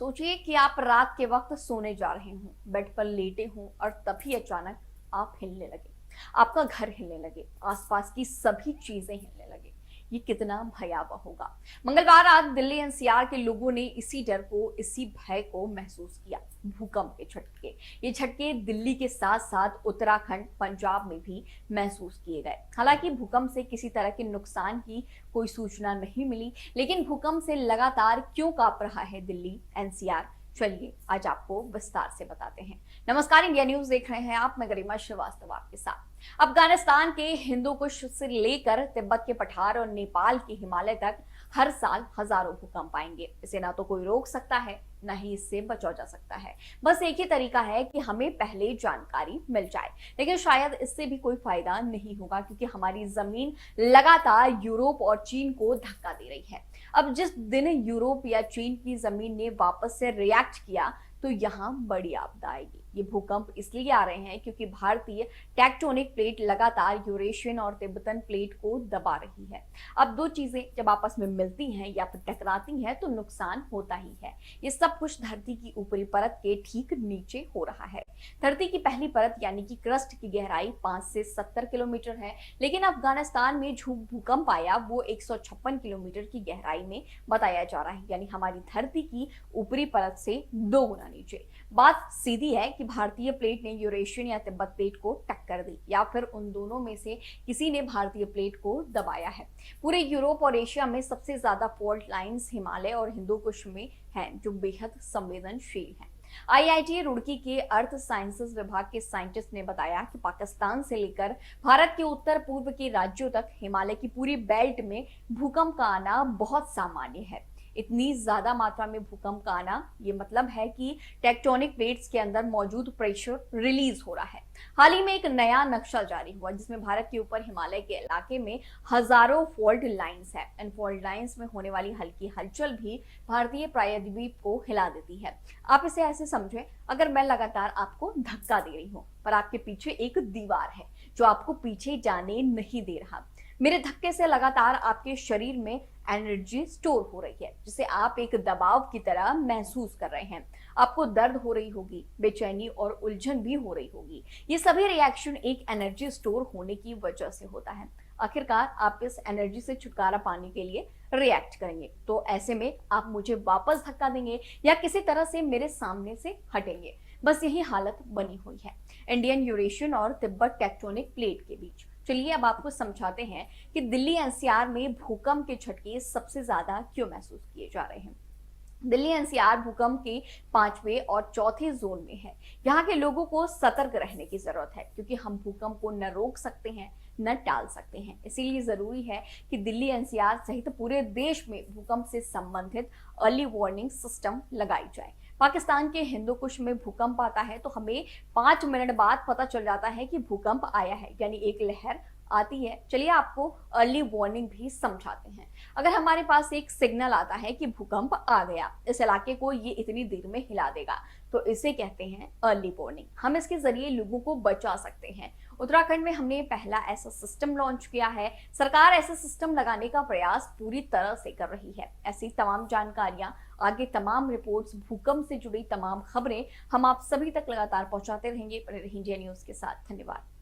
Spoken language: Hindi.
सोचिए कि आप रात के वक्त सोने जा रहे हो, बेड पर लेटे हो और तभी अचानक आप हिलने लगे। आपका घर हिलने लगे, आसपास की सभी चीजें हिलने लगे। ये कितना भयावह होगा। मंगलवार रात दिल्ली एनसीआर के लोगों ने इसी डर को, इसी भय को महसूस किया। भूकंप के झटके, ये झटके दिल्ली के साथ साथ उत्तराखंड, पंजाब में भी महसूस किए गए। हालांकि भूकंप से किसी तरह के नुकसान की कोई सूचना नहीं मिली, लेकिन भूकंप से लगातार क्यों कांप रहा है दिल्ली एनसीआर, चलिए आज आपको विस्तार से बताते हैं। नमस्कार, इंडिया न्यूज देख रहे हैं आप, मैं गरिमा श्रीवास्तव आपके साथ। अफगानिस्तान के हिंदू कुश से लेकर तिब्बत के पठार और नेपाल के हिमालय तक हर साल हजारों भूकंप आएंगे। इसे ना तो कोई रोक सकता है, ना ही इससे बचा जा सकता है। बस एक ही तरीका है कि हमें पहले जानकारी मिल जाए। लेकिन शायद इससे भी कोई फायदा नहीं होगा, क्योंकि हमारी जमीन लगातार यूरोप और चीन को धक्का दे रही है। अब जिस दिन यूरोप या चीन की जमीन ने वापस से रिएक्ट किया, तो यहाँ बड़ी आपदा आएगी। ये भूकंप इसलिए आ रहे हैं क्योंकि भारतीय टेक्टोनिक प्लेट लगातार यूरेशियन और तिब्बतन प्लेट को दबा रही है। अब दो चीजें जब आपस में मिलती हैं या फिर टकराती हैं, तो नुकसान होता ही है। ये सब कुछ धरती की ऊपरी परत के ठीक नीचे हो रहा है। धरती की पहली परत यानी कि क्रस्ट की गहराई 5 से 70 किलोमीटर है, लेकिन अफगानिस्तान में जो भूकंप आया वो 156 किलोमीटर की गहराई में बताया जा रहा है, यानी हमारी धरती की ऊपरी परत से 2 गुना नीचे। बात सीधी है कि भारतीय प्लेट ने यूरेशियन या तिब्बत प्लेट को टक्कर दी, या फिर उन दोनों में से किसी ने भारतीय प्लेट को दबाया है। पूरे यूरोप और एशिया में सबसे ज्यादा फॉल्ट लाइंस हिमालय और हिंदू कुश में हैं, जो बेहद संवेदनशील हैं। आईआईटी रुड़की के अर्थ साइंसेज विभाग के साइंटिस्ट ने बताया कि पाकिस्तान से लेकर भारत के उत्तर पूर्व के राज्यों तक हिमालय की पूरी बेल्ट में भूकंप का आना बहुत सामान्य है। इतनी ज्यादा मात्रा में भूकंप का आना, ये मतलब है कि टेक्टोनिक प्लेट्स के अंदर मौजूद प्रेशर रिलीज हो रहा है। हाल ही में एक नया नक्शा जारी हुआ, जिसमें भारत के ऊपर हिमालय के इलाके में हजारों फॉल्ट लाइंस है। इन फॉल्ट लाइंस में होने वाली हल्की हलचल भी भारतीय प्रायद्वीप को हिला देती है। आप इसे ऐसे समझें, अगर मैं लगातार आपको धक्का दे रही हूं, पर आपके पीछे एक दीवार है जो आपको पीछे जाने नहीं दे रहा। मेरे धक्के से लगातार आपके शरीर में एनर्जी स्टोर हो रही है, जिसे आप एक दबाव की तरह महसूस कर रहे हैं। आपको दर्द हो रही होगी, बेचैनी और उलझन भी हो रही होगी। ये सभी रिएक्शन एक एनर्जी स्टोर होने की वजह से होता है। आखिरकार आप इस एनर्जी से छुटकारा पाने के लिए रिएक्ट करेंगे। तो ऐसे में आप मुझे वापस धक्का देंगे या किसी तरह से मेरे सामने से हटेंगे। बस यही हालत बनी हुई है इंडियन, यूरेशियन और तिब्बत टेक्टोनिक प्लेट के बीच। चलिए अब आपको समझाते हैं कि दिल्ली एनसीआर में भूकंप के झटके सबसे ज्यादा क्यों महसूस किए जा रहे हैं। दिल्ली एनसीआर भूकंप के 5वें और चौथे जोन में है। यहाँ के लोगों को सतर्क रहने की जरूरत है, क्योंकि हम भूकंप को न रोक सकते हैं, न टाल सकते हैं। इसीलिए जरूरी है कि दिल्ली एनसीआर सहित पूरे देश में भूकंप से संबंधित अर्ली वार्निंग सिस्टम लगाई जाए। पाकिस्तान के हिंदू कुश में भूकंप आता है तो हमें 5 मिनट बाद पता चल जाता है कि भूकंप आया है, यानी एक लहर आती है। चलिए आपको अर्ली वार्निंग भी समझाते हैं। अगर हमारे पास एक सिग्नल आता है कि भूकंप आ गया, इस इलाके को ये इतनी देर में हिला देगा, तो इसे कहते हैं अर्ली वार्निंग। हम इसके जरिए लोगों को बचा सकते हैं। उत्तराखंड में हमने पहला ऐसा सिस्टम लॉन्च किया है। सरकार ऐसा सिस्टम लगाने का प्रयास पूरी तरह से कर रही है। ऐसी तमाम जानकारियां, आगे तमाम रिपोर्ट्स, भूकंप से जुड़ी तमाम खबरें हम आप सभी तक लगातार पहुंचाते रहेंगे। इंडिया न्यूज के साथ धन्यवाद।